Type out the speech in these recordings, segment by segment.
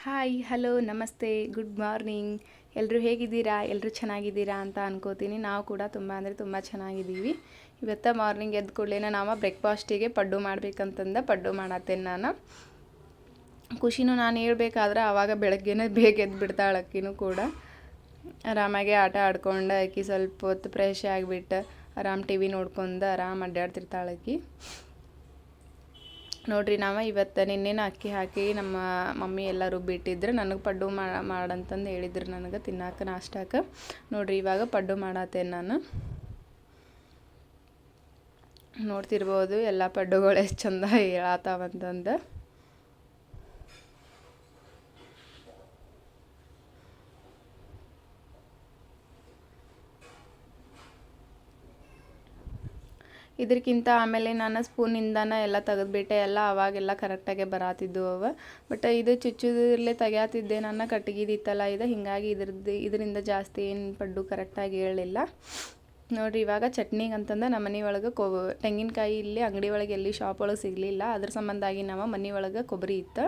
Hi hello ನಮಸ್ತೆ good morning. ಎಲ್ಲರೂ ಹೇಗಿದ್ದೀರಾ? ಎಲ್ಲರೂ ಚೆನ್ನಾಗಿದ್ದೀರಾ ಅಂತ ಅನ್ಕೋತೀನಿ. ನಾವು ಕೂಡ ತುಂಬ ಅಂದರೆ ತುಂಬ ಚೆನ್ನಾಗಿದ್ದೀವಿ. ಇವತ್ತು ಮಾರ್ನಿಂಗ್ ಎದ್ದ ಕೂಡಲೇ ನಾವು ಬ್ರೇಕ್ಫಾಸ್ಟಿಗೆ ಪಡ್ಡು ಮಾಡ್ಬೇಕಂತಂದ ಪಡ್ಡು ಮಾಡತ್ತೇನೆ ನಾನು. ಖುಷಿನೂ ನಾನು ಹೇಳ್ಬೇಕಾದ್ರೆ ಆವಾಗ ಬೆಳಗ್ಗೆನೇ ಬೇಗ ಎದ್ದು ಬಿಡ್ತಾಳೆ. ಅಕ್ಕಿನೂ ಕೂಡ ಆರಾಮಾಗಿ ಆಟ ಆಡ್ಕೊಂಡು ಅಕ್ಕಿ ಸ್ವಲ್ಪ ಹೊತ್ತು ಫ್ರೆಶ್ ಆಗಿಬಿಟ್ಟು ಆರಾಮ್ ಟಿ ವಿ ನೋಡ್ಕೊಂಡು ಆರಾಮ್ ಅಡ್ಡಾಡ್ತಿರ್ತಾಳೆ ಅಕ್ಕಿ. ನೋಡ್ರಿ ನಾವು ಇವತ್ತು ನಿನ್ನೆನ ಅಕ್ಕಿ ಹಾಕಿ ನಮ್ಮ ಮಮ್ಮಿ ಎಲ್ಲ ರುಬ್ಬಿಟ್ಟಿದ್ರೆ ನನಗೆ ಪಡ್ಡು ಮಾಡಂತಂದು ಹೇಳಿದ್ರು ನನಗೆ ತಿನ್ನಾಕ ನಾಷ್ಟಾಕ. ನೋಡ್ರಿ ಇವಾಗ ಪಡ್ಡು ಮಾಡತ್ತೇನೆ ನಾನು. ನೋಡ್ತಿರ್ಬೋದು ಎಲ್ಲ ಪಡ್ಡುಗಳು ಎಷ್ಟು ಚಂದ ಹೇಳತ್ತಾವಂತಂದು. ಇದಕ್ಕಿಂತ ಆಮೇಲೆ ನಾನು ಸ್ಪೂನಿಂದನೇ ಎಲ್ಲ ತೆಗೆದ್ಬಿಟ್ಟೆ. ಎಲ್ಲ ಅವಾಗೆಲ್ಲ ಕರೆಕ್ಟಾಗೆ ಬರಾತಿದ್ದವು ಅವ. ಬಟ್ ಇದು ಚುಚ್ಚುದಿರಲೇ ತೆಗ್ಯಾತಿದ್ದೆ ನಾನು, ಕಟ್ಟಿಗಿದಿತ್ತಲ್ಲ ಇದು, ಹೀಗಾಗಿ ಇದರಿಂದ ಜಾಸ್ತಿ ಏನು ಪಡ್ಡು ಕರೆಕ್ಟಾಗಿ ಹೇಳಲಿಲ್ಲ. ನೋಡಿರಿ ಇವಾಗ ಚಟ್ನಿಗೆ ಅಂತಂದು ನಮ್ಮ ಮನೆ ಒಳಗೆ ತೆಂಗಿನಕಾಯಿ ಇಲ್ಲಿ ಅಂಗಡಿ ಒಳಗೆ ಎಲ್ಲಿ ಶಾಪ್ ಒಳಗೆ ಸಿಗಲಿಲ್ಲ. ಅದ್ರ ಸಂಬಂಧಾಗಿ ನಾವು ಮನೆ ಒಳಗೆ ಕೊಬ್ಬರಿ ಇತ್ತು.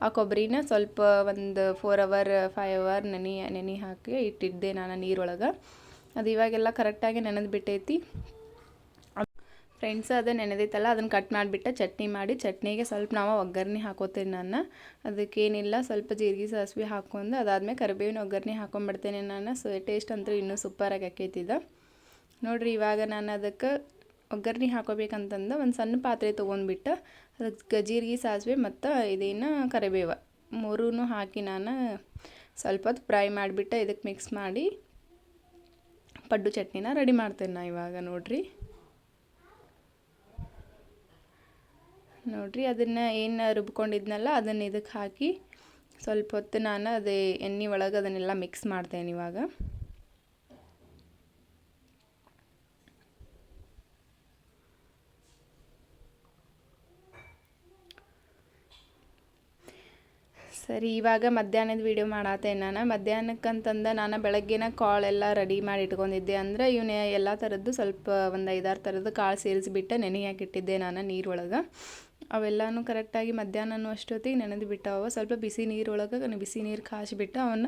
ಆ ಕೊಬ್ಬರಿನ ಸ್ವಲ್ಪ ಒಂದು 4 ಅವರ್ 5 ಅವರ್ ನೆನೆ ಹಾಕಿ ಇಟ್ಟಿದ್ದೆ ನಾನು ನೀರೊಳಗೆ. ಅದು ಇವಾಗೆಲ್ಲ ಕರೆಕ್ಟಾಗಿ ನೆನೆದು ಬಿಟ್ಟೈತಿ ಫ್ರೆಂಡ್ಸ್. ಅದು ನೆನೆದೈತಲ್ಲ ಅದನ್ನು ಕಟ್ ಮಾಡಿಬಿಟ್ಟು ಚಟ್ನಿ ಮಾಡಿ, ಚಟ್ನಿಗೆ ಸ್ವಲ್ಪ ನಾವು ಒಗ್ಗರಣೆ ಹಾಕೋತೇನೆ ನಾನು. ಅದಕ್ಕೇನಿಲ್ಲ, ಸ್ವಲ್ಪ ಜೀರಿಗೆ ಸಾಸಿವೆ ಹಾಕ್ಕೊಂಡು ಅದಾದ್ಮೇಲೆ ಕರಿಬೇವಿನ ಒಗ್ಗರಣೆ ಹಾಕೊಂಡ್ಬಿಡ್ತೇನೆ ನಾನು. ಟೇಸ್ಟ್ ಅಂತೂ ಇನ್ನೂ ಸೂಪರಾಗಿ ಆಕೈತಿದ. ನೋಡಿರಿ ಇವಾಗ ನಾನು ಅದಕ್ಕೆ ಒಗ್ಗರಣೆ ಹಾಕೋಬೇಕಂತಂದು ಒಂದು ಸಣ್ಣ ಪಾತ್ರೆ ತೊಗೊಂಡ್ಬಿಟ್ಟು ಅದಕ್ಕೆ ಜೀರಿಗೆ ಸಾಸಿವೆ ಮತ್ತು ಇದೇನು ಕರಿಬೇವು ಮೂರೂ ಹಾಕಿ ನಾನು ಸ್ವಲ್ಪ ಹೊತ್ತು ಫ್ರೈ ಮಾಡಿಬಿಟ್ಟು ಇದಕ್ಕೆ ಮಿಕ್ಸ್ ಮಾಡಿ ಪಡ್ಡು ಚಟ್ನಿನ ರೆಡಿ ಮಾಡ್ತೇನೆ ನಾನು ಇವಾಗ. ನೋಡ್ರಿ ಅದನ್ನು ಏನು ರುಬ್ಕೊಂಡಿದ್ನಲ್ಲ ಅದನ್ನು ಇದಕ್ಕೆ ಹಾಕಿ ಸ್ವಲ್ಪ ಹೊತ್ತು ನಾನು ಅದೇ ಎಣ್ಣೆ ಒಳಗೆ ಅದನ್ನೆಲ್ಲ ಮಿಕ್ಸ್ ಮಾಡ್ತೇನೆ ಇವಾಗ. ಸರಿ, ಇವಾಗ ಮಧ್ಯಾಹ್ನದ ವೀಡಿಯೋ ಮಾಡತ್ತೇನೆ ನಾನು. ಮಧ್ಯಾಹ್ನಕ್ಕಂತಂದು ನಾನು ಬೆಳಗ್ಗೆನ ಕಾಳೆಲ್ಲ ರೆಡಿ ಮಾಡಿ ಇಟ್ಕೊಂಡಿದ್ದೆ. ಅಂದರೆ ಇವನ್ನ ಎಲ್ಲ ಥರದ್ದು ಸ್ವಲ್ಪ ಒಂದು 5-6 ಥರದ್ದು ಕಾಳು ಸೇರಿಸಿಬಿಟ್ಟು ನೆನೆಯಾಕಿಟ್ಟಿದ್ದೆ ನಾನು ನೀರೊಳಗೆ. ಅವೆಲ್ಲನೂ ಕರೆಕ್ಟಾಗಿ ಮಧ್ಯಾಹ್ನನೂ ಅಷ್ಟೊತ್ತಿಗೆ ನೆನೆದು ಬಿಟ್ಟವ. ಸ್ವಲ್ಪ ಬಿಸಿ ನೀರು ಕಾಯಿಸಿಬಿಟ್ಟು ಅವನ್ನ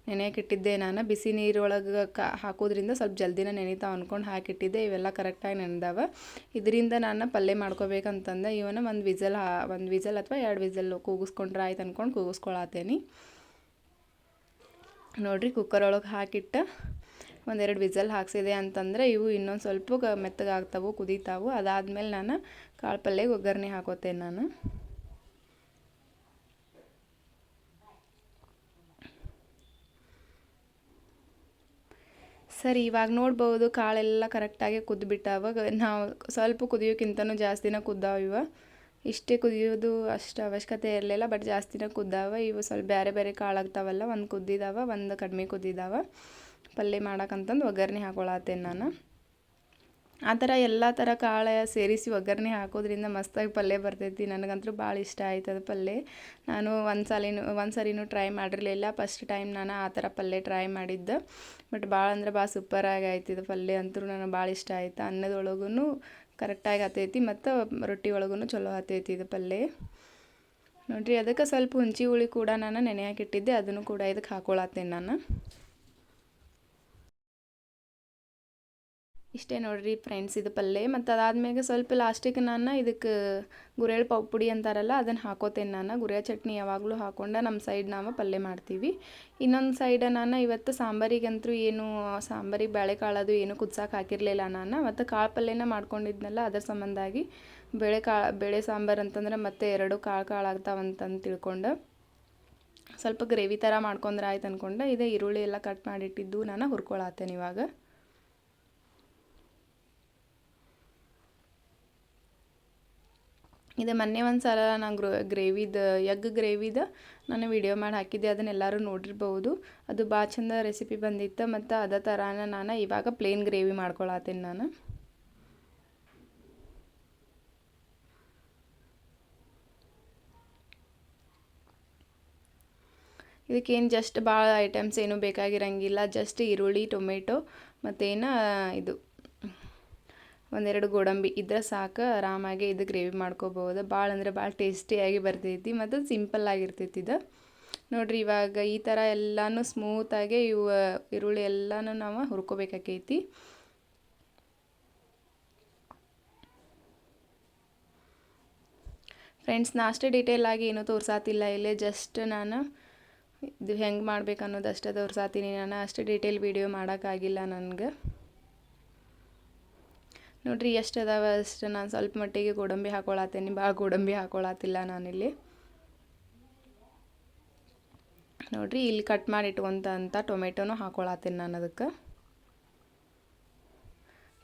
ನೆನೆಯಾಕಿಟ್ಟಿದ್ದೆ ನಾನು. ಬಿಸಿ ನೀರೊಳಗೆ ಹಾಕೋದ್ರಿಂದ ಸ್ವಲ್ಪ ಜಲ್ದಿನ ನೆನಿತಾವ ಅಂದ್ಕೊಂಡು ಹಾಕಿಟ್ಟಿದ್ದೆ. ಇವೆಲ್ಲ ಕರೆಕ್ಟಾಗಿ ನೆನೆದವ. ಇದರಿಂದ ನಾನು ಪಲ್ಯ ಮಾಡ್ಕೋಬೇಕಂತಂದು ಇವನ್ನ ಒಂದು ವಿಸಲ್ ಅಥವಾ 2 ವಿಸಲ್ ಕೂಗಿಸ್ಕೊಂಡ್ರೆ ಆಯ್ತು ಅಂದ್ಕೊಂಡು ಕೂಗಿಸ್ಕೊಳತ್ತೇನೆ. ನೋಡಿರಿ ಕುಕ್ಕರ್ ಒಳಗೆ ಹಾಕಿಟ್ಟು 1-2 ವಿಸಲ್ ಹಾಕ್ಸಿದೆ ಅಂತಂದರೆ ಇವು ಇನ್ನೊಂದು ಸ್ವಲ್ಪ ಮೆತ್ತಗಾಗ್ತಾವೆ, ಕುದೀತಾವೆ. ಅದಾದಮೇಲೆ ನಾನು ಕಾಳು ಪಲ್ಯಗೆ ಒಗ್ಗರಣೆ ಹಾಕೋತೇನೆ ನಾನು. ಸರಿ, ಇವಾಗ ನೋಡ್ಬೋದು ಕಾಳೆಲ್ಲ ಕರೆಕ್ಟಾಗಿ ಕುದ್ಬಿಟ್ಟಾವ. ನಾವು ಸ್ವಲ್ಪ ಕುದಿಯೋಕ್ಕಿಂತನೂ ಜಾಸ್ತಿನ ಕುದ್ದಾವ ಇವ. ಇಷ್ಟೇ ಕುದಿಯೋದು ಅಷ್ಟು ಅವಶ್ಯಕತೆ ಇರಲಿಲ್ಲ, ಬಟ್ ಜಾಸ್ತಿನ ಕುದ್ದಾವ ಇವು. ಸ್ವಲ್ಪ ಬೇರೆ ಬೇರೆ ಕಾಳಾಗ್ತಾವಲ್ಲ, ಒಂದು ಕುದ್ದಿದಾವ, ಒಂದು ಕಡಿಮೆ ಕುದ್ದಿದಾವ. ಪಲ್ಯ ಮಾಡೋಕ್ಕಂತಂದು ಒಗ್ಗರಣೆ ಹಾಕೊಳತ್ತೇನೆ ನಾನು. ಆ ಥರ ಎಲ್ಲ ಥರ ಕಾಳು ಸೇರಿಸಿ ಒಗ್ಗರಣೆ ಹಾಕೋದ್ರಿಂದ ಮಸ್ತಾಗಿ ಪಲ್ಯ ಬರ್ತೈತಿ. ನನಗಂತೂ ಭಾಳ ಇಷ್ಟ ಆಯ್ತದ ಪಲ್ಯ. ನಾನು ಒಂದು ಸರಿನೂ ಟ್ರೈ ಮಾಡಿರಲಿಲ್ಲ. ಫಸ್ಟ್ ಟೈಮ್ ನಾನು ಆ ಥರ ಪಲ್ಯ ಟ್ರೈ ಮಾಡಿದ್ದೆ. ಬಟ್ ಭಾಳ ಅಂದ್ರೆ ಭಾಳ ಸೂಪರಾಗಿ ಆಯ್ತಿದ್ದು ಪಲ್ಯ ಅಂತೂ. ನನಗೆ ಭಾಳ ಇಷ್ಟ ಆಯ್ತು. ಅನ್ನದೊಳಗೂ ಕರೆಕ್ಟಾಗಿ ಹತ್ತೈತಿ ಮತ್ತು ರೊಟ್ಟಿ ಒಳಗೂ ಚಲೋ ಹತ್ತೈತಿ ಇದು ಪಲ್ಯ. ನೋಡಿರಿ ಅದಕ್ಕೆ ಸ್ವಲ್ಪ ಹುಂಚಿ ಹುಳಿ ಕೂಡ ನಾನು ನೆನೆಯಾಕಿಟ್ಟಿದ್ದೆ, ಅದನ್ನು ಕೂಡ ಇದಕ್ಕೆ ಹಾಕೊಳತ್ತೇನೆ ನಾನು. ಇಷ್ಟೇ ನೋಡಿರಿ ಫ್ರೆಂಡ್ಸ್ ಇದು ಪಲ್ಯ. ಮತ್ತು ಅದಾದ್ಮೇಲೆ ಸ್ವಲ್ಪ ಲಾಸ್ಟಿಗೆ ನಾನು ಇದಕ್ಕೆ ಗುರೇಳ್ ಪುಡಿ ಅಂತಾರಲ್ಲ ಅದನ್ನು ಹಾಕೋತೇನೆ ನಾನು. ಗುರೆ ಚಟ್ನಿ ಯಾವಾಗಲೂ ಹಾಕ್ಕೊಂಡು ನಮ್ಮ ಸೈಡ್ ನಾವು ಪಲ್ಯ ಮಾಡ್ತೀವಿ. ಇನ್ನೊಂದು ಸೈಡ್ ನಾನು ಇವತ್ತು ಸಾಂಬಾರಿಗಂತೂ ಸಾಂಬಾರಿಗೆ ಬೇಳೆಕಾಳದು ಏನು ಕುದ್ಸಕ್ಕೆ ಹಾಕಿರಲಿಲ್ಲ ನಾನು. ಮತ್ತು ಕಾಳು ಪಲ್ಯನ ಮಾಡ್ಕೊಂಡಿದ್ನಲ್ಲ ಅದರ ಸಂಬಂಧಾಗಿ ಬೇಳೆ ಸಾಂಬಾರು ಅಂತಂದ್ರೆ ಮತ್ತೆ 2 ಕಾಳು ಆಗ್ತಾವಂತಂದು ತಿಳ್ಕೊಂಡು ಸ್ವಲ್ಪ ಗ್ರೇವಿ ಥರ ಮಾಡ್ಕೊಂಡ್ರೆ ಆಯ್ತು ಅಂದ್ಕೊಂಡು ಇದೇ ಈರುಳ್ಳಿ ಎಲ್ಲ ಕಟ್ ಮಾಡಿಟ್ಟಿದ್ದು ನಾನು ಹುರ್ಕೊಳತ್ತೇನೆ ಇವಾಗ. ಇದು ಮೊನ್ನೆ ಒಂದು ಸಲ ನಾನು ಎಗ್ ಗ್ರೇವಿದ ನಾನು ವಿಡಿಯೋ ಮಾಡಿ ಹಾಕಿದ್ದೆ, ಅದನ್ನೆಲ್ಲರೂ ನೋಡಿರ್ಬೋದು. ಅದು ಭಾಳ ಚಂದ ರೆಸಿಪಿ ಬಂದಿತ್ತು. ಮತ್ತು ಅದೇ ಥರನ ನಾನು ಇವಾಗ ಪ್ಲೇನ್ ಗ್ರೇವಿ ಮಾಡ್ಕೊಳತ್ತೇನೆ ನಾನು. ಇದಕ್ಕೇನು ಜಸ್ಟ್ ಭಾಳ ಐಟಮ್ಸ್ ಏನೂ ಬೇಕಾಗಿರಂಗಿಲ್ಲ. ಜಸ್ಟ್ ಈರುಳ್ಳಿ, ಟೊಮೆಟೊ ಮತ್ತೇನು ಇದು 1-2 ಗೋಡಂಬಿ ಇದ್ರೆ ಸಾಕು. ಆರಾಮಾಗಿ ಇದು ಗ್ರೇವಿ ಮಾಡ್ಕೋಬೋದು. ಭಾಳ ಅಂದರೆ ಭಾಳ ಟೇಸ್ಟಿಯಾಗಿ ಬರ್ತೈತಿ ಮತ್ತು ಸಿಂಪಲ್ ಆಗಿರ್ತೈತಿ ಇದು. ನೋಡಿರಿ ಇವಾಗ ಈ ಥರ ಎಲ್ಲನೂ ಸ್ಮೂತಾಗಿ ಈರುಳ್ಳಿ ಎಲ್ಲನೂ ನಾವು ಹುರ್ಕೋಬೇಕಾಕೈತಿ. ಫ್ರೆಂಡ್ಸ್, ನಾ ಅಷ್ಟೇ ಡೀಟೇಲ್ ಆಗಿ ಏನೂ ತೋರ್ಸಾತಿಲ್ಲ ಇಲ್ಲೇ, ಜಸ್ಟ್ ನಾನು ಇದು ಹೆಂಗೆ ಮಾಡ್ಬೇಕು ಅನ್ನೋದಷ್ಟೇ ತೋರ್ಸಾತೀನಿ. ನಾನು ಅಷ್ಟು ಡೀಟೇಲ್ ವಿಡಿಯೋ ಮಾಡೋಕ್ಕಾಗಿಲ್ಲ ನನಗೆ. ನೋಡಿರಿ ಎಷ್ಟು ಅದಾವ ಅಷ್ಟು ನಾನು ಸ್ವಲ್ಪ ಮಟ್ಟಿಗೆ ಗೋಡಂಬಿ ಹಾಕೊಳತ್ತೀನಿ, ಭಾಳ ಗೋಡಂಬಿ ಹಾಕೊಳತ್ತಿಲ್ಲ ನಾನಿಲ್ಲಿ. ನೋಡಿರಿ ಇಲ್ಲಿ ಕಟ್ ಮಾಡಿ ಇಟ್ಕೊಂತ ಟೊಮೆಟೊನೂ ಹಾಕೊಳತ್ತೀನಿ ನಾನು ಅದಕ್ಕೆ.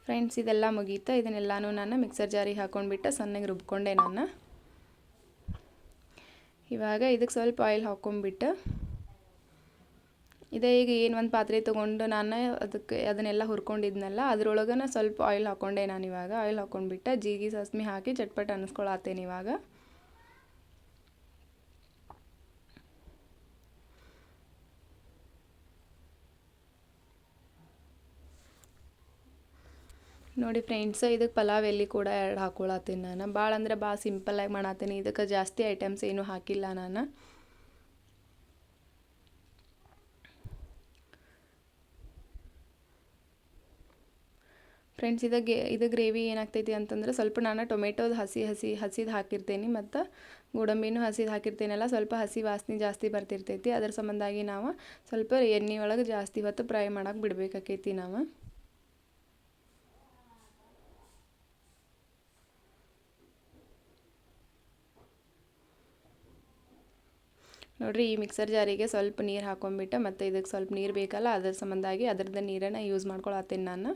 ಫ್ರೆಂಡ್ಸ್, ಇದೆಲ್ಲ ಮುಗೀತಾ. ಇದನ್ನೆಲ್ಲನೂ ನಾನು ಮಿಕ್ಸರ್ ಜಾರಿಗೆ ಹಾಕ್ಕೊಂಡ್ಬಿಟ್ಟು ಸಣ್ಣಗೆ ರುಬ್ಕೊಂಡೆ ನಾನು. ಇವಾಗ ಇದಕ್ಕೆ ಸ್ವಲ್ಪ ಆಯಿಲ್ ಹಾಕ್ಕೊಂಬಿಟ್ಟು ಇದೇ ಈಗ ಏನು ಒಂದು ಪಾತ್ರೆ ತೊಗೊಂಡು ನಾನು ಅದನ್ನೆಲ್ಲ ಹುರ್ಕೊಂಡಿದ್ನಲ್ಲ ಅದ್ರೊಳಗೆ ಸ್ವಲ್ಪ ಆಯಿಲ್ ಹಾಕ್ಕೊಂಡೆ ನಾನು. ಇವಾಗ ಆಯಿಲ್ ಹಾಕ್ಕೊಂಡ್ಬಿಟ್ಟು ಜೀರಿಗೆ ಸಾಸ್ಮಿ ಹಾಕಿ ಚಟ್ಪಟ್ ಅನ್ನಿಸ್ಕೊಳತ್ತೇನೆ ಇವಾಗ. ನೋಡಿ ಫ್ರೆಂಡ್ಸ್, ಇದಕ್ಕೆ ಪಲಾವ್ ಎಲೆ ಕೂಡ 2 ಹಾಕ್ಕೊಳತ್ತೀನಿ ನಾನು. ಭಾಳ ಅಂದ್ರೆ ಭಾಳ ಸಿಂಪಲ್ಲಾಗಿ ಮಾಡತ್ತೀನಿ. ಇದಕ್ಕೆ ಜಾಸ್ತಿ ಐಟಮ್ಸ್ ಏನೂ ಹಾಕಿಲ್ಲ ನಾನು. ಫ್ರೆಂಡ್ಸ್, ಇದು ಗ್ರೇವಿ ಏನಾಗ್ತೈತಿ ಅಂತಂದ್ರೆ ಸ್ವಲ್ಪ ನಾನು ಟೊಮೆಟೋದು ಹಸಿದು ಹಾಕಿರ್ತೀನಿ ಮತ್ತು ಗೋಡಂಬಿನೂ ಹಸಿದು ಹಾಕಿರ್ತೀನಲ್ಲ, ಸ್ವಲ್ಪ ಹಸಿ ವಾಸನೆ ಜಾಸ್ತಿ ಬರ್ತಿರ್ತೈತಿ. ಅದ್ರ ಸಂಬಂಧಾಗಿ ನಾವು ಸ್ವಲ್ಪ ಎಣ್ಣೆ ಒಳಗೆ ಜಾಸ್ತಿ ಹೊತ್ತು ಫ್ರೈ ಮಾಡೋಕೆ ಬಿಡಬೇಕಾಕೈತಿ ನಾವು. ನೋಡಿರಿ ಈ ಮಿಕ್ಸರ್ ಜಾರಿಗೆ ಸ್ವಲ್ಪ ನೀರು ಹಾಕ್ಕೊಂಬಿಟ್ಟು ಮತ್ತು ಇದಕ್ಕೆ ಸ್ವಲ್ಪ ನೀರು ಬೇಕಲ್ಲ, ಅದ್ರ ಸಂಬಂಧಾಗಿ ಅದ್ರದ್ದು ನೀರನ್ನು ಯೂಸ್ ಮಾಡ್ಕೊಳತ್ತೀನಿ ನಾನು.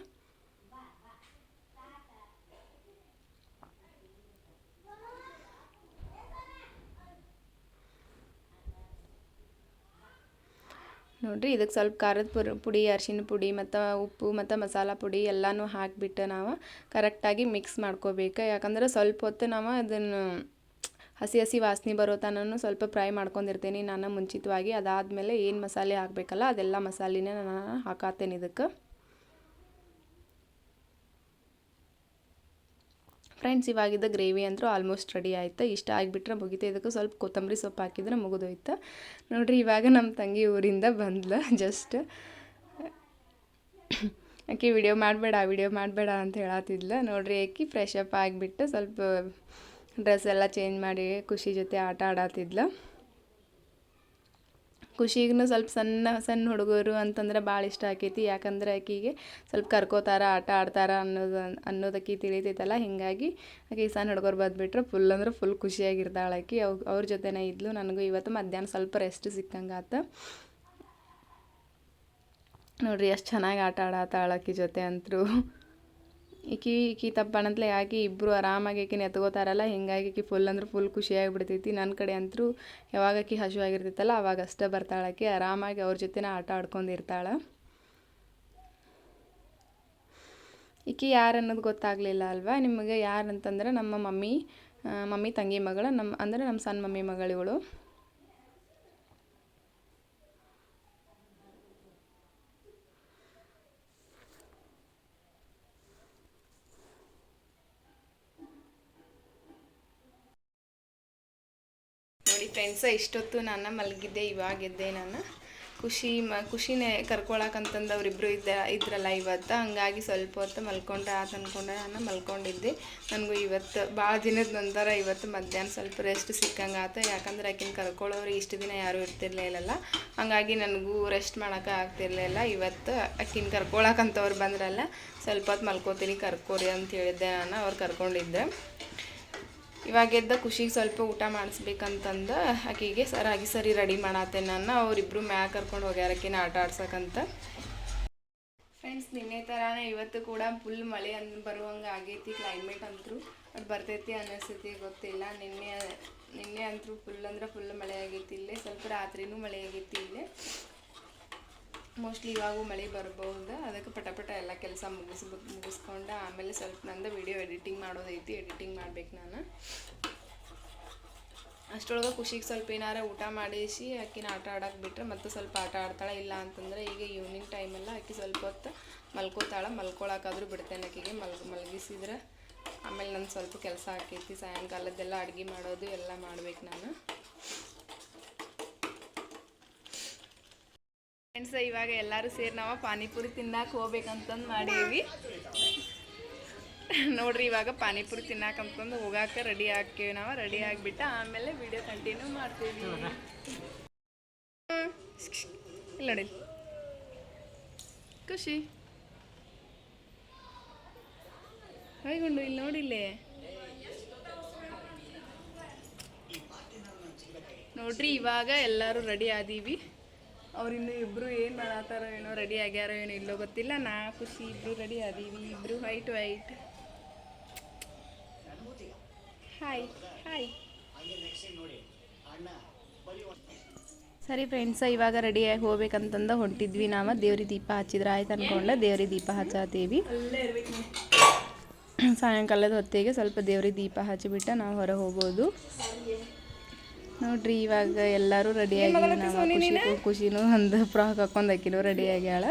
ನೋಡಿರಿ ಇದಕ್ಕೆ ಸ್ವಲ್ಪ ಖಾರದ ಪುಡಿ, ಅರಿಶಿನ ಪುಡಿ ಮತ್ತು ಉಪ್ಪು ಮತ್ತು ಮಸಾಲ ಪುಡಿ ಎಲ್ಲನೂ ಹಾಕಿಬಿಟ್ಟು ನಾವು ಕರೆಕ್ಟಾಗಿ ಮಿಕ್ಸ್ ಮಾಡ್ಕೋಬೇಕು. ಯಾಕಂದ್ರೆ ಸ್ವಲ್ಪ ಹೊತ್ತು ನಾವು ಅದನ್ನು ಹಸಿ ವಾಸನೆ ಬರೋ ತನಕ ಸ್ವಲ್ಪ ಫ್ರೈ ಮಾಡ್ಕೊಂಡಿರ್ತೀನಿ ನಾನು ಮುಂಚಿತವಾಗಿ. ಅದಾದಮೇಲೆ ಏನು ಮಸಾಲೆ ಹಾಕಬೇಕಲ್ಲ ಅದೆಲ್ಲ ಮಸಾಲೆನೇ ನಾನು ಹಾಕಾತೇನೆ ಇದಕ್ಕೆ. ಫ್ರೆಂಡ್ಸ್, ಇವಾಗಿದ್ದ ಗ್ರೇವಿ ಅಂತೂ ಆಲ್ಮೋಸ್ಟ್ ರೆಡಿ ಆಯ್ತು. ಇಷ್ಟ ಆಗಿಬಿಟ್ರೆ ಮುಗಿತು. ಇದಕ್ಕೆ ಸ್ವಲ್ಪ ಕೊತ್ತಂಬರಿ ಸೊಪ್ಪು ಹಾಕಿದ್ರೆ ಮುಗಿದೋಯ್ತು. ನೋಡಿರಿ ಇವಾಗ ನಮ್ಮ ತಂಗಿ ಊರಿಂದ ಬಂದ್ಲು. ಜಸ್ಟ್ ಆಕೆ ವಿಡಿಯೋ ಮಾಡಬೇಡ ಅಂತ ಹೇಳತ್ತಿದ್ಲು. ನೋಡಿರಿ ಆಕೆ ಫ್ರೆಶ್ ಅಪ್ ಆಗಿಬಿಟ್ಟು ಸ್ವಲ್ಪ ಡ್ರೆಸ್ ಎಲ್ಲ ಚೇಂಜ್ ಮಾಡಿ ಖುಷಿ ಜೊತೆ ಆಟ ಆಡತ್ತಿದ್ಲು. ಖುಷಿಗೂ ಸ್ವಲ್ಪ ಸಣ್ಣ ಹುಡುಗರು ಅಂತಂದ್ರೆ ಭಾಳ ಇಷ್ಟ ಆಕೈತಿ. ಯಾಕಂದ್ರೆ ಆಕೆಗೆ ಸ್ವಲ್ಪ ಕರ್ಕೋತಾರ, ಆಟ ಆಡ್ತಾರ ಅನ್ನೋದಕ್ಕೆ ತಿಳಿತೈತಲ್ಲ. ಹೀಗಾಗಿ ಆಕೆ ಸಣ್ಣ ಹುಡುಗರು ಬಂದುಬಿಟ್ರೆ ಫುಲ್ ಅಂದ್ರೆ ಫುಲ್ ಖುಷಿಯಾಗಿರ್ತಾಳೆ ಆಕೆ. ಅವ್ರ ಜೊತೆನೇ ಇದ್ಲು. ನನಗೂ ಇವತ್ತು ಮಧ್ಯಾಹ್ನ ಸ್ವಲ್ಪ ರೆಸ್ಟ್ ಸಿಕ್ಕಂಗಾತ. ನೋಡಿರಿ ಎಷ್ಟು ಚೆನ್ನಾಗಿ ಆಟ ಆಡತ್ತಾಳ ಆಕೆ ಜೊತೆ ಅಂತರೂ. ಈಕಿ ತಪ್ಪಣಂತಲೇ ಆಕಿ ಇಬ್ಬರು ಆರಾಮಾಗಿ ಆಕಿನ ಎತ್ಕೋತಾರಲ್ಲ, ಹೀಗಾಗಿ ಆಕಿ ಫುಲ್ ಅಂದ್ರೆ ಫುಲ್ ಖುಷಿಯಾಗಿಬಿಡ್ತೈತಿ. ನನ್ನ ಕಡೆ ಅಂತೂ ಯಾವಾಗ ಆಕಿ ಹಸಿವಾಗಿರ್ತೈತಲ್ಲ ಅವಾಗ ಅಷ್ಟೇ ಬರ್ತಾಳೆ ಆಕಿ. ಆರಾಮಾಗಿ ಅವ್ರ ಜೊತೆನೇ ಆಟ ಆಡ್ಕೊಂಡಿರ್ತಾಳೆ. ಈಕಿ ಯಾರು ಅನ್ನೋದು ಗೊತ್ತಾಗಲಿಲ್ಲ ಅಲ್ವಾ ನಿಮಗೆ? ಯಾರು ಅಂತಂದ್ರೆ ನಮ್ಮ ಮಮ್ಮಿ ತಂಗಿ ಮಗಳು, ನಮ್ಮ ಸಣ್ಣ ಮಮ್ಮಿ ಮಗಳು ಇವಳು. ನೋಡಿ ಫ್ರೆಂಡ್ಸ, ಇಷ್ಟೊತ್ತು ನಾನು ಮಲಗಿದ್ದೆ, ಇವಾಗ ಎದ್ದೆ ನಾನು. ಖುಷಿನೇ ಕರ್ಕೊಳಕಂತಂದು ಅವರಿಬ್ಬರು ಇದ್ರಲ್ಲ ಇವತ್ತು. ಹಂಗಾಗಿ ಸ್ವಲ್ಪ ಹೊತ್ತು ಮಲ್ಕೊಂಡ್ರೆ ಅಂದ್ಕೊಂಡೆ ನಾನು ಮಲ್ಕೊಂಡಿದ್ದೆ. ನನಗೂ ಇವತ್ತು ಭಾಳ ದಿನದ ನಂತರ ಇವತ್ತು ಮಧ್ಯಾಹ್ನ ಸ್ವಲ್ಪ ರೆಸ್ಟ್ ಸಿಕ್ಕಂಗೆ ಆತ. ಯಾಕಂದ್ರೆ ಆಕಿನ ಕರ್ಕೊಳ್ಳೋರು ಇಷ್ಟು ದಿನ ಯಾರೂ ಇರ್ತಿರ್ಲಿಲ್ಲಲ್ಲ, ಹಾಗಾಗಿ ನನಗೂ ರೆಸ್ಟ್ ಮಾಡೋಕೆ ಆಗ್ತಿರ್ಲಿಲ್ಲ. ಇವತ್ತು ಆಕಿನ ಕರ್ಕೊಳಕಂತವ್ರು ಬಂದ್ರಲ್ಲ, ಸ್ವಲ್ಪ ಹೊತ್ತು ಮಲ್ಕೋತೀನಿ ಕರ್ಕೋರಿ ಅಂತ ಹೇಳಿದ್ದೆ ನಾನು. ಅವ್ರು ಕರ್ಕೊಂಡಿದ್ದೆ. ಇವಾಗ ಎದ್ದ ಖುಷಿಗೆ ಸ್ವಲ್ಪ ಊಟ ಮಾಡಿಸ್ಬೇಕಂತಂದು ಆಕೆಗೆ ಸರಿ ರೆಡಿ ಮಾಡತ್ತೆ ನಾನು. ಅವರಿಬ್ಬರು ಮ್ಯಾಗ ಕರ್ಕೊಂಡು ಹೋಗ್ಯಾರ ಆಕಿನ ಆಟ ಆಡ್ಸಕ್ಕಂತ. ಫ್ರೆಂಡ್ಸ್, ನಿನ್ನೆ ಥರನೇ ಇವತ್ತು ಕೂಡ ಫುಲ್ ಮಳೆ ಬರುವಂಗೆ ಆಗೈತಿ. ಕ್ಲೈಮೇಟ್ ಅಂತೂ ಅದು ಬರ್ತೈತಿ ಅನ್ನಿಸ್ತೈತಿ, ಗೊತ್ತಿಲ್ಲ. ನಿನ್ನೆ ಅಂತೂ ಫುಲ್ ಅಂದ್ರೆ ಫುಲ್ ಮಳೆ ಆಗೈತಿ. ಇಲ್ಲೇ ಸ್ವಲ್ಪ ರಾತ್ರಿನೂ ಮಳೆ ಆಗೈತಿ ಇಲ್ಲೇ. ಮೋಸ್ಟ್ಲಿ ಇವಾಗೂ ಮಳೆ ಬರ್ಬೋದು. ಅದಕ್ಕೆ ಪಟ ಎಲ್ಲ ಕೆಲಸ ಮುಗಿಸ್ಕೊಂಡು ಆಮೇಲೆ ಸ್ವಲ್ಪ ನಂದು ವಿಡಿಯೋ ಎಡಿಟಿಂಗ್ ಮಾಡೋದೈತಿ. ಎಡಿಟಿಂಗ್ ಮಾಡ್ಬೇಕು ನಾನು. ಅಷ್ಟರೊಳಗೆ ಖುಷಿಗೆ ಸ್ವಲ್ಪ ಏನಾರ ಊಟ ಮಾಡಿಸಿ ಆಕಿನ ಆಟ ಆಡೋಕೆ ಬಿಟ್ಟರೆ ಮತ್ತೆ ಸ್ವಲ್ಪ ಆಟ ಆಡ್ತಾಳೆ. ಇಲ್ಲ ಅಂತಂದರೆ ಈಗ ಈವ್ನಿಂಗ್ ಟೈಮೆಲ್ಲ ಆಕೆ ಸ್ವಲ್ಪ ಹೊತ್ತು ಮಲ್ಕೋತಾಳೆ. ಮಲ್ಕೊಳಕಾದ್ರೂ ಬಿಡ್ತೇನೆ ಆಕೆಗೆ. ಮಲಗಿಸಿದ್ರೆ ಆಮೇಲೆ ನನ್ನ ಸ್ವಲ್ಪ ಕೆಲಸ ಆಕೈತಿ. ಸಾಯಂಕಾಲದ್ದೆಲ್ಲ ಅಡುಗೆ ಮಾಡೋದು ಎಲ್ಲ ಮಾಡ್ಬೇಕು ನಾನು. ಫ್ರೆಂಡ್ಸ್ ಇವಾಗ ಎಲ್ಲರೂ ಸೇರಿ ನಾವು ಪಾನಿಪುರಿ ತಿನ್ನಕ್ಕೆ ಹೋಗ್ಬೇಕಂತಂದು ಮಾಡೀವಿ ನೋಡ್ರಿ. ಇವಾಗ ಪಾನಿಪುರಿ ತಿನ್ನಕಂತಂದು ಹೋಗಾಕ ರೆಡಿ ಹಾಕೀವಿ. ನಾವು ರೆಡಿ ಆಗಿಬಿಟ್ಟು ಆಮೇಲೆ ವಿಡಿಯೋ ಕಂಟಿನ್ಯೂ ಮಾಡ್ತೀವಿ. ಇಲ್ಲ ನೋಡಿ ಖುಷಿ ಹೈಗೊಂಡು ಇಲ್ಲಿ ನೋಡಿಲ್ಲೇ ನೋಡ್ರಿ. ಇವಾಗ ಎಲ್ಲರೂ ರೆಡಿ ಆದೀವಿ. ಅವ್ರಿನ್ನೂ ಇಬ್ಬರು ಏನು ಮಾಡತ್ತಾರೋ ಏನೋ, ರೆಡಿ ಆಗ್ಯಾರೋ ಏನೋ ಇಲ್ಲೋ ಗೊತ್ತಿಲ್ಲ. ನಾ ಖುಷಿ ಇಬ್ಬರು ರೆಡಿ ಆದೀವಿ. ಇಬ್ಬರು ವೈಟ್ ಹಾಯ್ ಹಾಯ್. ಸರಿ ಫ್ರೆಂಡ್ಸ, ಇವಾಗ ರೆಡಿಯಾಗಿ ಹೋಗ್ಬೇಕಂತಂದ ಹೊಂಟಿದ್ವಿ. ನಾವು ದೇವ್ರಿಗೆ ದೀಪ ಹಚ್ಚಿದ್ರೆ ಆಯ್ತು ಅಂದ್ಕೊಂಡೆ ದೇವ್ರಿಗೆ ದೀಪ ಹಚ್ಚತ್ತೀವಿ. ಸಾಯಂಕಾಲದ ಹೊತ್ತಿಗೆ ಸ್ವಲ್ಪ ದೇವ್ರಿಗೆ ದೀಪ ಹಚ್ಚಿಬಿಟ್ಟು ನಾವು ಹೊರಗೆ ಹೋಗೋದು ನೋಡ್ರಿ. ಇವಾಗ ಎಲ್ಲರೂ ರೆಡಿಯಾಗಿ ನಾವು ಖುಷಿನೂ ಒಂದು ಫ್ರಾಕ್ ಹಾಕೊಂಡು ಹಾಕಿನೂ ರೆಡಿ ಆಗ್ಯಾಳ.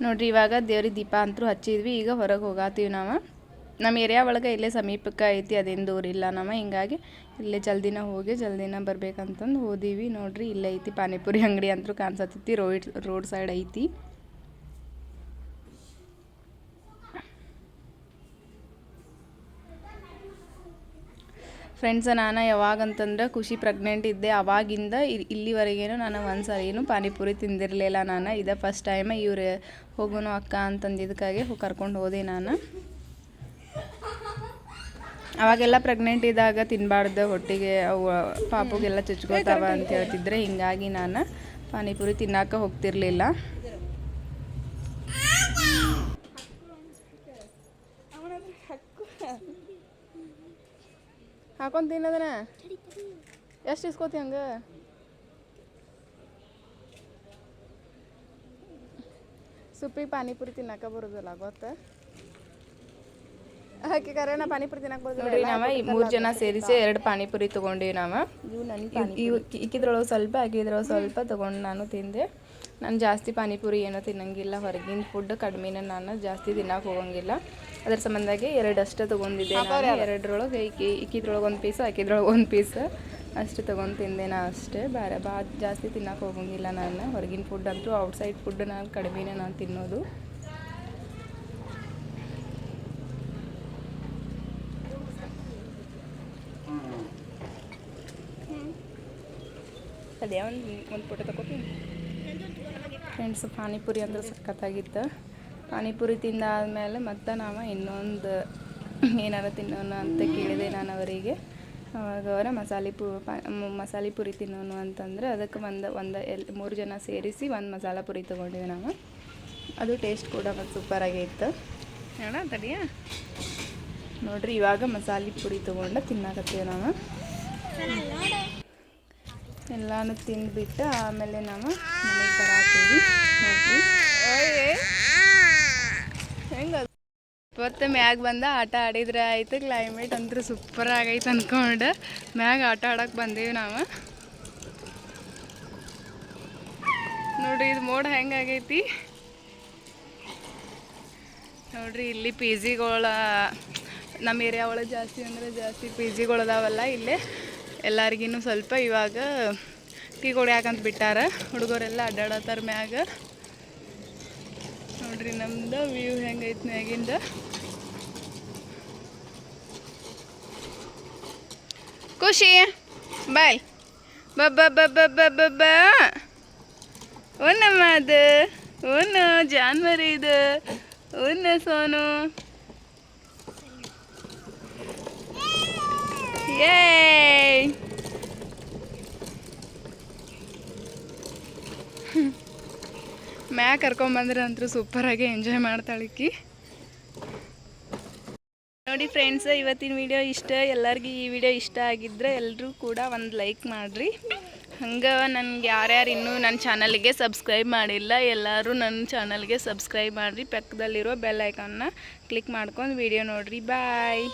ನೋಡ್ರಿ ಇವಾಗ ದೇವ್ರಿಗೆ ದೀಪ ಅಂತೂ ಹಚ್ಚಿದ್ವಿ. ಈಗ ಹೊರಗೆ ಹೋಗಾತೀವಿ. ನಮ್ಮ ಏರಿಯಾ ಒಳಗೆ ಇಲ್ಲೇ ಸಮೀಪಕ್ಕೆ ಐತಿ, ಅದೇನು ದೂರ ಇಲ್ಲ. ಹಿಂಗಾಗಿ ಇಲ್ಲೇ ಜಲ್ದಿನ ಹೋಗಿ ಜಲ್ದಿನ ಬರ್ಬೇಕಂತಂದು ಹೋದೀವಿ. ನೋಡ್ರಿ ಇಲ್ಲೇ ಐತಿ ಪಾನಿಪುರಿ ಅಂಗಡಿ ಅಂತೂ ಕಾಣಿಸತ್ತೈತಿ. ರೋಡ್ ಸೈಡ್ ಐತಿ. ಫ್ರೆಂಡ್ಸ, ನಾನು ಯಾವಾಗಂತಂದ್ರೆ ಖುಷಿ ಪ್ರೆಗ್ನೆಂಟ್ ಇದ್ದೆ ಅವಾಗಿಂದ ಇಲ್ಲಿವರೆಗೇನು ನಾನು ಒಂದು ಸರಿನೂ ಪಾನಿಪುರಿ ತಿಂದಿರಲಿಲ್ಲ. ನಾನು ಇದೇ ಫಸ್ಟ್ ಟೈಮ್ ಇವ್ರು ಹೋಗೋನು ಅಕ್ಕ ಅಂತಂದಿದ್ದಕ್ಕಾಗಿ ಕರ್ಕೊಂಡು ಹೋದೆ. ನಾನು ಅವಾಗೆಲ್ಲ ಪ್ರೆಗ್ನೆಂಟ್ ಇದ್ದಾಗ ತಿನ್ನಬಾರ್ದು, ಹೊಟ್ಟೆಗೆ ಅವು ಪಾಪುಗೆಲ್ಲ ಚುಚ್ಕೋತಾವ ಅಂತ ಹೇಳ್ತಿದ್ರೆ. ಹಿಂಗಾಗಿ ನಾನು ಪಾನಿಪುರಿ ತಿನ್ನೋಕೆ ಹೋಗ್ತಿರ್ಲಿಲ್ಲ. ಹಾಕೊಂಡು ತಿನ್ನೋದನ ಎಷ್ಟು ಇಸ್ಕೋತಿ ಹಂಗೆ? ಸುಪ್ಪಿಗೆ ಪಾನಿಪುರಿ ತಿನ್ನಕ್ಕೆ ಬರೋದಿಲ್ಲ ಗೊತ್ತಾ? ಹಾಕಿ ಕರೆನ ಪಾನಿಪುರಿ ತಿನ್ನಕ್ಕೆ ಬರೋದಿಲ್ಲ. ನೋಡ್ರಿ, ನಾವು 3 ಜನ ಸೇರಿಸಿ 2 ಪಾನಿಪುರಿ ತೊಗೊಂಡಿವಿ. ನಾವು ಇಕ್ಕಿದ್ರೊಳಗೆ ಸ್ವಲ್ಪ ಹಾಕಿದ್ರೊಳಗೆ ಸ್ವಲ್ಪ ತೊಗೊಂಡು ನಾನು ತಿಂದೆ. ನಾನು ಜಾಸ್ತಿ ಪಾನಿಪುರಿ ಏನೋ ತಿನ್ನಂಗಿಲ್ಲ. ಹೊರಗಿನ ಫುಡ್ ಕಡಿಮೆನ ನಾನು ಜಾಸ್ತಿ ತಿನ್ನಕ್ಕೆ ಹೋಗಂಗಿಲ್ಲ. ಅದ್ರ ಸಂಬಂಧಾಗಿ 2 ಅಷ್ಟೇ ತೊಗೊಂಡಿದ್ದೆ. ನಾನು 2ರೊಳಗೆ ಇಕ್ಕಿದ್ರೊಳಗೆ 1 ಪೀಸ್ ಹಾಕಿದ್ರೊಳಗೆ 1 ಪೀಸ್ ಅಷ್ಟು ತೊಗೊಂಡು ತಿಂದೆ. ನಾ ಅಷ್ಟೇ, ಬೇರೆ ಜಾಸ್ತಿ ತಿನ್ನಕ್ಕೆ ಹೋಗಂಗಿಲ್ಲ. ನಾನು ಹೊರಗಿನ ಫುಡ್ ಅಂತೂ ಔಟ್ಸೈಡ್ ಫುಡ್ ನಾನು ಕಡಿಮೆನೇ ನಾನು ತಿನ್ನೋದು. ಅದೇ ಒಂದು ಫೋಟೋ ತಗೋತೀನಿ ಫ್ರೆಂಡ್ಸ್. ಪಾನಿಪುರಿ ಅಂದ್ರೆ ಸಖತ್ತಾಗಿತ್ತು. ಪಾನಿಪುರಿ ತಿಂದಾದ್ಮೇಲೆ ಮತ್ತೆ ನಾವು ಇನ್ನೊಂದು ಏನಾರು ತಿನ್ನೋಣ ಅಂತ ಕೇಳಿದೆ ನಾನು ಅವರಿಗೆ. ಅವಾಗ ಅವರ ಮಸಾಲೆ ಪುರಿ ತಿನ್ನೋನು ಅಂತಂದರೆ ಅದಕ್ಕೆ 3 ಜನ ಸೇರಿಸಿ 1 ಮಸಾಲ ಪುರಿ ತೊಗೊಂಡಿವಿ ನಾವು. ಅದು ಟೇಸ್ಟ್ ಕೂಡ ಮತ್ತು ಸೂಪರಾಗಿತ್ತು. ಹೇಳ ತಡಿಯ ನೋಡ್ರಿ, ಇವಾಗ ಮಸಾಲೆ ಪುರಿ ತೊಗೊಂಡು ತಿನ್ನಕತ್ತೀವಿ ನಾವು. ಎಲ್ಲನೂ ತಿಂದುಬಿಟ್ಟು ಆಮೇಲೆ ನಾವು ಮನೆಗೆ ಬರಾತೀವಿ. ನೋಡ್ರಿ ಹೆಂಗೆ ಇವತ್ತು ಮ್ಯಾಗ ಬಂದ ಆಟ ಆಡಿದ್ರೆ ಆಯ್ತು. ಕ್ಲೈಮೇಟ್ ಅಂತೂ ಸೂಪರ್ ಆಗೈತೆ ಅಂದ್ಕೊಂಡು ಮ್ಯಾಗ ಆಟ ಆಡೋಕೆ ಬಂದೀವಿ ನಾವು. ನೋಡ್ರಿ ಇದು ಮೋಡ ಹೆಂಗಾಗೈತಿ ನೋಡ್ರಿ. ಇಲ್ಲಿ ಪಿ ಜಿಗಳ ನಮ್ಮ ಏರಿಯಾ ಒಳಗೆ ಜಾಸ್ತಿ ಅಂದರೆ ಜಾಸ್ತಿ ಪಿ ಜಿಗಳು ಅದಾವಲ್ಲ. ಇಲ್ಲೇ ಎಲ್ಲರಿಗೂ ಸ್ವಲ್ಪ ಇವಾಗ ಟೀ ಕುಡಿಯಾಕಂತ ಬಿಟ್ಟಾರ. ಹುಡುಗರೆಲ್ಲ ಅಡ್ಡಾಡತ್ತಾರ ಮ್ಯಾಗ. ನೋಡ್ರಿ ನಮ್ದು ವ್ಯೂ ಹೆಂಗೈತೆ ಮ್ಯಾಗಿಂದ. ಖುಷಿ ಬಾಯ್ ಬಬ್ಬ ಓನಮ್ಮ ಅದು ಓನು ಜಾನ್ವರಿ ಇದು ಓನ ಸೋನು. ಏಯ್ ಮ್ಯಾಗ ಕರ್ಕೊಂಬಂದ್ರೆ ಅಂತೂ ಸೂಪರಾಗಿ ಎಂಜಾಯ್ ಮಾಡ್ತಾಳಿಕ್ಕಿ. ನೋಡಿ ಫ್ರೆಂಡ್ಸ್, ಇವತ್ತಿನ ವಿಡಿಯೋ ಇಷ್ಟ. ಎಲ್ಲರಿಗೂ ಈ ವಿಡಿಯೋ ಇಷ್ಟ ಆಗಿದ್ರೆ ಎಲ್ಲರೂ ಕೂಡ ಒಂದು ಲೈಕ್ ಮಾಡಿರಿ. ಹಂಗೆ ನನಗೆ ಯಾರ್ಯಾರು ಇನ್ನೂ ನನ್ನ ಚಾನಲ್ಗೆ ಸಬ್ಸ್ಕ್ರೈಬ್ ಮಾಡಿಲ್ಲ ಎಲ್ಲರೂ ನನ್ನ ಚಾನಲ್ಗೆ ಸಬ್ಸ್ಕ್ರೈಬ್ ಮಾಡಿರಿ. ಪಕ್ಕದಲ್ಲಿರೋ ಬೆಲ್ ಐಕಾನ್ನ ಕ್ಲಿಕ್ ಮಾಡ್ಕೊಂಡು ವಿಡಿಯೋ ನೋಡಿರಿ. ಬಾಯ್.